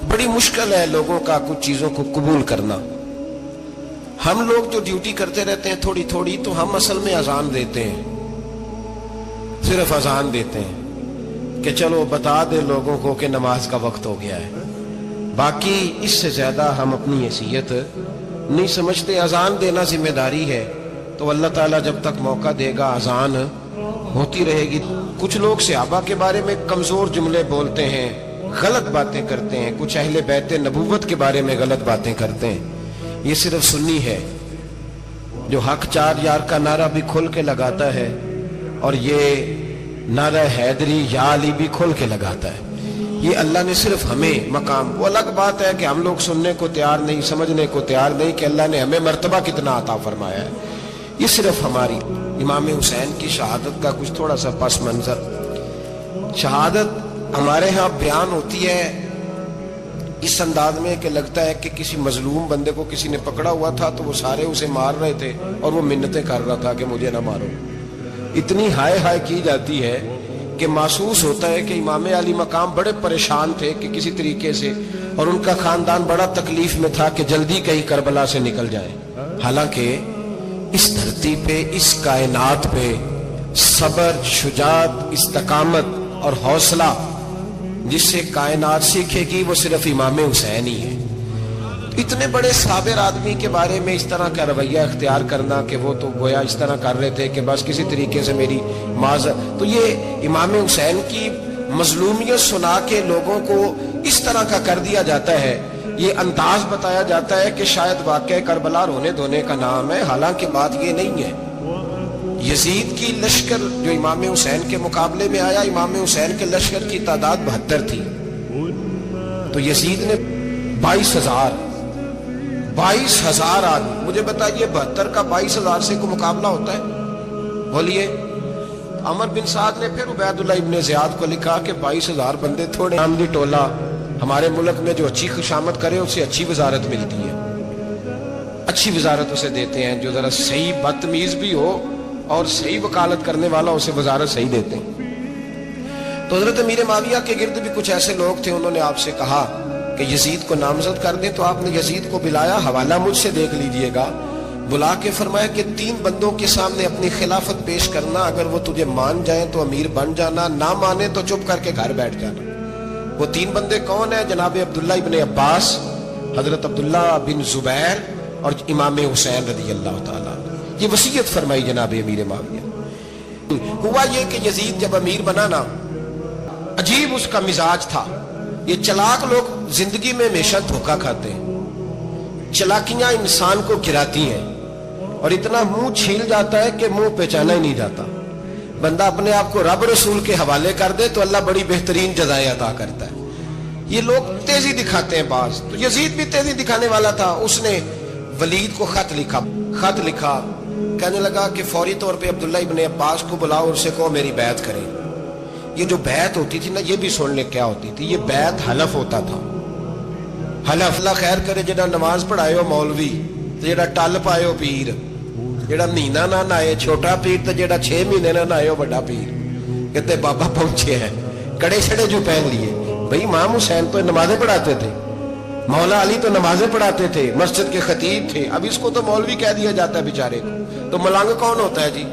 بڑی مشکل ہے لوگوں کا کچھ چیزوں کو قبول کرنا. ہم لوگ جو ڈیوٹی کرتے رہتے ہیں تھوڑی تھوڑی، تو ہم اصل میں اذان دیتے ہیں، صرف اذان دیتے ہیں کہ چلو بتا دے لوگوں کو کہ نماز کا وقت ہو گیا ہے. باقی اس سے زیادہ ہم اپنی حیثیت نہیں سمجھتے. اذان دینا ذمہ داری ہے، تو اللہ تعالیٰ جب تک موقع دے گا اذان ہوتی رہے گی. کچھ لوگ صحابہ کے بارے میں کمزور جملے بولتے ہیں، غلط باتیں کرتے ہیں، کچھ اہل بیت نبوت کے بارے میں غلط باتیں کرتے ہیں. یہ صرف سنی ہے جو حق چار یار کا نعرہ بھی کھل کے لگاتا ہے، اور یہ نعرہ حیدری یا علی بھی کھل کے لگاتا ہے. یہ اللہ نے صرف ہمیں مقام، وہ الگ بات ہے کہ ہم لوگ سننے کو تیار نہیں، سمجھنے کو تیار نہیں کہ اللہ نے ہمیں مرتبہ کتنا عطا فرمایا ہے. یہ صرف ہماری امام حسین کی شہادت کا کچھ تھوڑا سا پس منظر. شہادت ہمارے ہاں بیان ہوتی ہے اس انداز میں کہ لگتا ہے کہ کسی مظلوم بندے کو کسی نے پکڑا ہوا تھا تو وہ سارے اسے مار رہے تھے اور وہ منتیں کر رہا تھا کہ مجھے نہ مارو. اتنی ہائے ہائے کی جاتی ہے کہ محسوس ہوتا ہے کہ امام علی مقام بڑے پریشان تھے کہ کسی طریقے سے، اور ان کا خاندان بڑا تکلیف میں تھا کہ جلدی کہیں کربلا سے نکل جائیں. حالانکہ اس دھرتی پہ، اس کائنات پہ صبر، شجاعت، استقامت اور حوصلہ جس سے کائنات سیکھے گی وہ صرف امام حسین ہی ہے. اتنے بڑے صابر آدمی کے بارے میں اس طرح کا رویہ اختیار کرنا کہ وہ تو گویا اس طرح کر رہے تھے کہ بس کسی طریقے سے میری معذرت. تو یہ امام حسین کی مظلومیت سنا کے لوگوں کو اس طرح کا کر دیا جاتا ہے، یہ انداز بتایا جاتا ہے کہ شاید واقعہ کربلا رونے دھونے کا نام ہے. حالانکہ بات یہ نہیں ہے. یزید کی لشکر جو امام حسین کے مقابلے میں آیا، امام حسین کے لشکر کی تعداد 72 تھی، تو یزید نے 22,000 آدمی. مجھے بتائیے 72 کا 22,000 سے کوئی مقابلہ ہوتا ہے؟ بولیے. عمر بن سعد نے پھر عبید اللہ ابن زیاد کو لکھا کہ 22,000 بندے تھوڑے. عاملی ٹولہ ہمارے ملک میں جو اچھی خوشامد کرے اسے اچھی وزارت ملتی ہے، اچھی وزارت اسے دیتے ہیں. جو ذرا صحیح بدتمیز بھی ہو اور صحیح وکالت کرنے والا اسے وزارت صحیح دیتے ہیں. تو حضرت امیر معاویہ کے گرد بھی کچھ ایسے لوگ تھے، انہوں نے آپ سے کہا کہ یزید کو نامزد کر دیں. تو آپ نے یزید کو بلایا، حوالہ مجھ سے دیکھ لیجئے گا. بلا کے فرمایا کہ 3 بندوں کے سامنے اپنی خلافت پیش کرنا، اگر وہ تجھے مان جائیں تو امیر بن جانا، نہ مانے تو چپ کر کے گھر بیٹھ جانا. وہ 3 بندے کون ہیں؟ جناب عبداللہ ابن عباس، حضرت عبداللہ بن زبیر اور امام حسین رضی اللہ تعالیٰ. یہ وصیت فرمائی جناب امیر معاویہ. ہوا یہ کہ یزید جب امیر بنا نا، عجیب اس کا مزاج تھا. یہ چلاک لوگ زندگی میں ہمیشہ دھوکہ کھاتے ہیں، چلاکیاں انسان کو گراتی ہیں اور اتنا منہ چھیل جاتا ہے کہ منہ پہچانا ہی نہیں جاتا. بندہ اپنے آپ کو رب رسول کے حوالے کر دے تو اللہ بڑی بہترین جزائیں عطا کرتا ہے. یہ لوگ تیزی دکھاتے ہیں بعض. تو یزید بھی تیزی دکھانے والا تھا. اس نے ولید کو خط لکھا، کہنے لگا کہ فوری طور پہ عبداللہ ابن عباس کو بلاؤ اور اسے کہو میری بیعت کریں. یہ جو بیعت ہوتی تھی نا، یہ بھی سن لے کیا ہوتی تھی. یہ بیعت حلف ہوتا تھا. حلف اللہ خیر کرے جڑا نماز پڑھائے ہو مولوی، جڑا ٹل پائے ہو پیر، جڑا مہینہ نہ نائے چھوٹا پیر، تو جڑا 6 مہینے نہ نائے ہو بڑا پیر. کہتے بابا پہنچے ہیں، کڑے چھڑے جو پہن لیے. بھئی امام حسین تو نمازیں پڑھاتے تھے، مولا علی تو نمازیں پڑھاتے تھے، مسجد کے خطیب تھے. اب اس کو تو مولوی کہہ دیا جاتا ہے بیچارے کو. تو ملنگ کون ہوتا ہے جی؟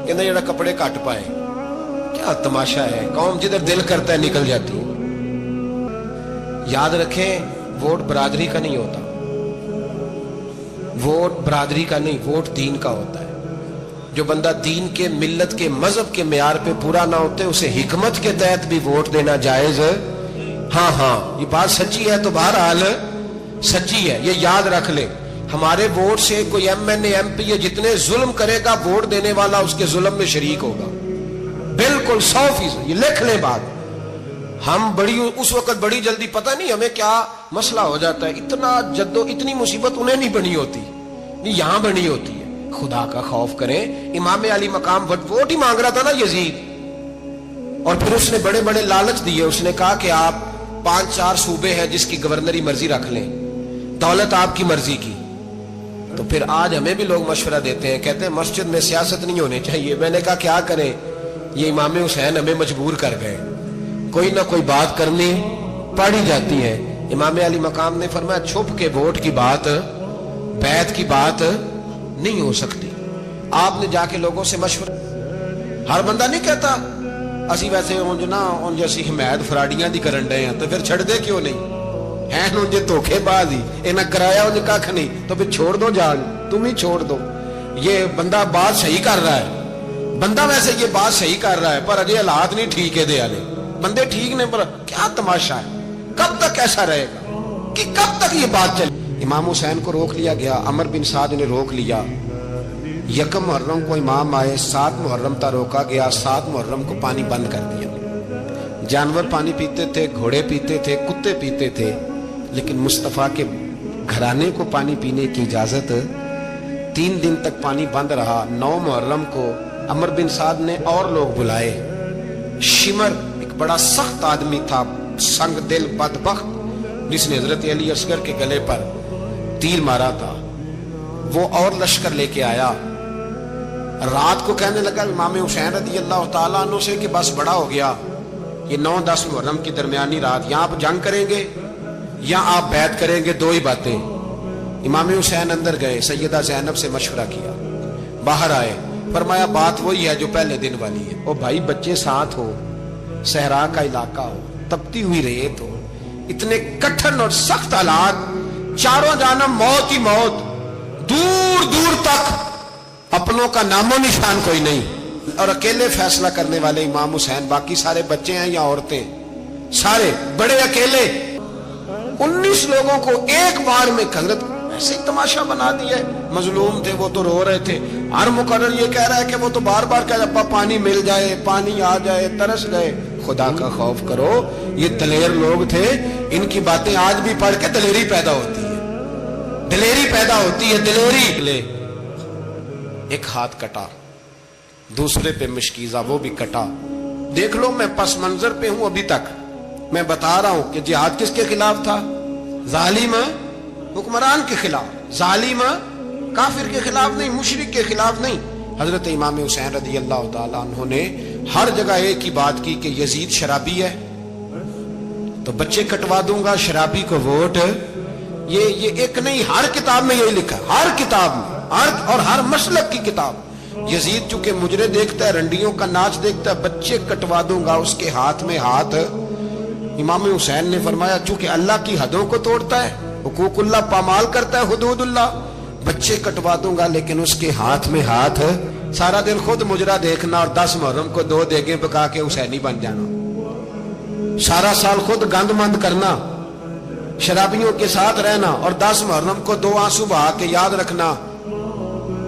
کہنا جڑا کپڑے کٹ پائے. کیا تماشا ہے، قوم جدھر دل کرتا ہے نکل جاتی ہے. یاد رکھیں، ووٹ برادری کا نہیں ہوتا، ووٹ برادری کا نہیں، ووٹ دین کا ہوتا ہے. جو بندہ دین کے، ملت کے، مذہب کے معیار پہ پورا نہ ہوتے اسے حکمت کے تحت بھی ووٹ دینا جائز. ہاں یہ بات سچی ہے تو بہرحال سچی ہے، یہ یاد رکھ لے. ہمارے ووٹ سے کوئی ایم این اے، ایم پی اے جتنے ظلم کرے گا، ووٹ دینے والا اس کے ظلم میں شریک ہوگا. بالکل 100%. یہ لکھ لیں بات. ہم اس وقت بڑی جلدی، پتہ نہیں ہمیں کیا مسئلہ ہو جاتا ہے، اتنا اتنی مصیبت انہیں نہیں بنی ہوتی، نہیں یہاں بنی ہوتی ہے. خدا کا خوف کریں. امام علی مقام ووٹ ہی مانگ رہا تھا نا یزید، اور پھر اس نے بڑے بڑے لالچ دیے. اس نے کہا کہ آپ 5-4 صوبے ہیں جس کی گورنری مرضی رکھ لیں، دولت آپ کی مرضی کی. تو پھر آج ہمیں بھی لوگ مشورہ دیتے ہیں، کہتے ہیں مسجد میں سیاست نہیں ہونی چاہیے. میں نے کہا کیا کریں، یہ امام حسین ہمیں مجبور کر گئے. کوئی نہ کوئی بات کرنی پڑ ہی جاتی ہے. امام علی مقام نے فرمایا چھپ کے ووٹ کی بات بیعت کی بات نہیں ہو سکتی. آپ نے جا کے لوگوں سے مشورہ. ہر بندہ نہیں کہتا اسی ویسے اونج نا اونج اسی حمایت فراڈیاں دی کرن ڈے ہیں تو پھر چھڑ دے کیوں نہیں ہیں اونج دھوکے باز ہی انہاں کرایا اونج کھ نہیں تو پھر چھوڑ دو جان تم ہی چھوڑ دو. یہ بندہ بات صحیح کر رہا ہے بندہ ویسے یہ بات صحیح کر رہا ہے پر اجے حالات نہیں ٹھیک ہے دے والے بندے ٹھیک نہیں پر کیا تماشا ہے کب تک ایسا رہے گا کہ کب تک یہ بات چلے. امام حسین کو روک لیا گیا. عمر بن سعد نے روک لیا. یکم محرم کو امام آئے 7 محرم تا روکا گیا. 7 محرم کو پانی بند کر دیا. جانور پانی پیتے تھے گھوڑے پیتے تھے کتے پیتے تھے لیکن مصطفیٰ کے گھرانے کو پانی پینے کی اجازت 3 دن تک پانی بند رہا. 9 محرم کو عمر بن سعد نے اور لوگ بلائے. شمر ایک بڑا سخت آدمی تھا سنگ دل بدبخت جس نے حضرت علی اصغر کے گلے پر تیر مارا تھا وہ اور لشکر لے کے آیا. رات کو کہنے لگا امام حسین رضی اللہ تعالیٰ عنہ سے کہ بس بڑا ہو گیا یہ 9-10 محرم کی درمیانی رات یہاں آپ جنگ کریں گے یا آپ بیعت کریں گے 2 ہی باتیں. امام حسین اندر گئے سیدہ زینب سے مشورہ کیا باہر آئے فرمایا بات وہی ہے جو پہلے دن والی ہے. او بھائی بچے ساتھ ہو صحرا کا علاقہ ہو تپتی ہوئی ریت ہو اتنے کٹھن اور سخت حالات چاروں جانب موت ہی موت دور دور تک اپنوں کا نام و نشان کوئی نہیں اور اکیلے فیصلہ کرنے والے امام حسین باقی سارے بچے ہیں یا عورتیں سارے بڑے اکیلے 19 لوگوں کو ایک بار میں حضرت ایسے ہی تماشا بنا دیا ہے. مظلوم تھے وہ تو رو رہے تھے. ہر مقرر یہ کہہ رہا ہے کہ وہ تو بار بار کہہ ابا پانی مل جائے پانی آ جائے ترس گئے. خدا کا خوف کرو یہ دلیر لوگ تھے ان کی باتیں آج بھی پڑھ کے دلیری پیدا ہوتی ہے دلیری پیدا ہوتی ہے دلیری. لے ایک ہاتھ کٹا دوسرے پہ مشکیزہ وہ بھی کٹا. دیکھ لو میں پس منظر پہ ہوں ابھی تک میں بتا رہا ہوں کہ جہاد کس کے خلاف تھا ظالم حکمران کے خلاف ظالم کافر کے خلاف نہیں مشرک کے خلاف نہیں. حضرت امام حسین رضی اللہ تعالیٰ عنہ نے ہر جگہ ایک ہی بات کی کہ یزید شرابی ہے تو بچے کٹوا دوں گا شرابی کو ووٹ. یہ ایک نہیں ہر کتاب میں یہی لکھا ہر کتاب میں اور ہر مسلک کی کتاب یزید چونکہ مجرے دیکھتا ہے رنڈیوں کا ناچ دیکھتا ہے بچے کٹوا دوں گا اس کے ہاتھ میں ہاتھ. امام حسین نے فرمایا چونکہ اللہ کی حدوں کو توڑتا ہے حقوق اللہ پامال کرتا ہے حدود اللہ بچے کٹوا دوں گا لیکن اس کے ہاتھ میں ہاتھ. سارا دن خود مجرا دیکھنا اور 10 محرم کو 2 دیگیں پکا کے حسینی بن جانا سارا سال خود گند مند کرنا شرابیوں کے ساتھ رہنا اور 10 محرم کو 2 آنسو بہا کے یاد رکھنا.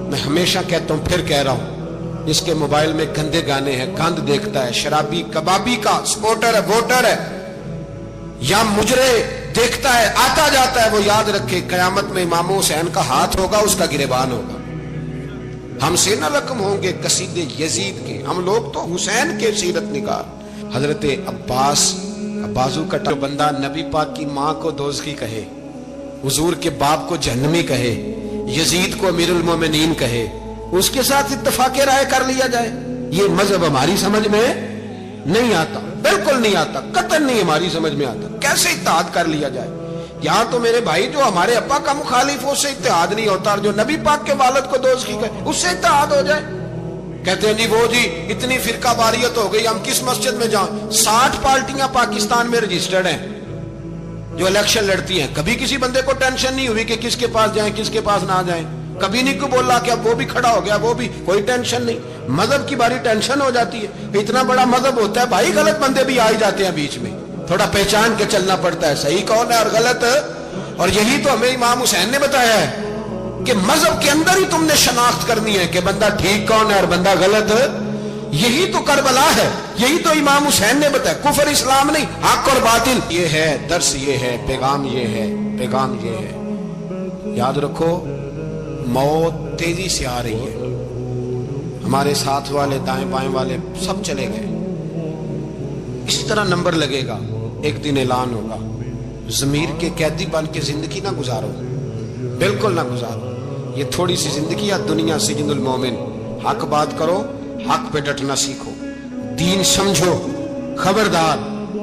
میں ہمیشہ کہتا ہوں پھر کہہ رہا ہوں جس کے موبائل میں گندے گانے ہیں گند دیکھتا ہے شرابی کبابی کا سپورٹر ہے ووٹر ہے یا مجرے دیکھتا ہے آتا جاتا ہے وہ یاد رکھے قیامت میں امام حسین کا ہاتھ ہوگا اس کا گریبان ہوگا. ہم سے نہ رقم ہوں گے قصید یزید کے ہم لوگ تو حسین کے سیرت نگار. حضرت عباس بازو کٹا بندہ نبی پاک کی ماں کو دوزخی کہے حضور کے باپ کو جہنمی کہے یزید کو امیر المومنین کہے اس کے ساتھ اتفاق رائے کر لیا جائے یہ مذہب ہماری سمجھ میں نہیں آتا بالکل نہیں آتا قطعاً نہیں ہماری سمجھ میں آتا. کیسے اتحاد کر لیا جائے یہاں تو میرے بھائی جو ہمارے ابا کا مخالف ہو اس سے اتحاد نہیں ہوتا اور جو نبی پاک کے والد کو دوزخی کہے اس سے اتحاد ہو جائے. کہتے ہیں جی وہ جی اتنی فرقہ واریت ہو گئی ہم کس مسجد میں جائیں. 60 پارٹیاں پاکستان میں رجسٹرڈ ہیں جو الیکشن لڑتی ہیں. کبھی کسی بندے کو ٹینشن نہیں ہوئی کہ کس کے پاس جائیں کس کے پاس نہ جائیں. کبھی نہیں کو بولا کہ اب وہ بھی کھڑا ہو گیا وہ بھی کوئی ٹینشن نہیں. مذہب کی باری ٹینشن ہو جاتی ہے. اتنا بڑا مذہب ہوتا ہے بھائی غلط بندے بھی آ ہی جاتے ہیں بیچ میں تھوڑا پہچان کے چلنا پڑتا ہے صحیح کون ہے اور غلط. اور یہی تو ہمیں امام حسین نے بتایا ہے کہ مذہب کے اندر ہی تم نے شناخت کرنی ہے کہ بندہ ٹھیک کون ہے اور بندہ غلط. یہی تو کربلا ہے یہی تو امام حسین نے بتایا کفر اسلام نہیں حق اور باطل. یہ ہے درس یہ ہے پیغام یہ ہے پیغام یہ ہے. یاد رکھو موت تیزی سے آ رہی ہے. ہمارے ساتھ والے دائیں بائیں والے سب چلے گئے. اس طرح نمبر لگے گا ایک دن اعلان ہوگا. ضمیر کے قیدی بن کے زندگی نہ گزارو بالکل نہ گزارو. یہ تھوڑی سی زندگی ہے دنیا سجن المومن. حق بات کرو حق پہ ڈٹنا سیکھو دین سمجھو خبردار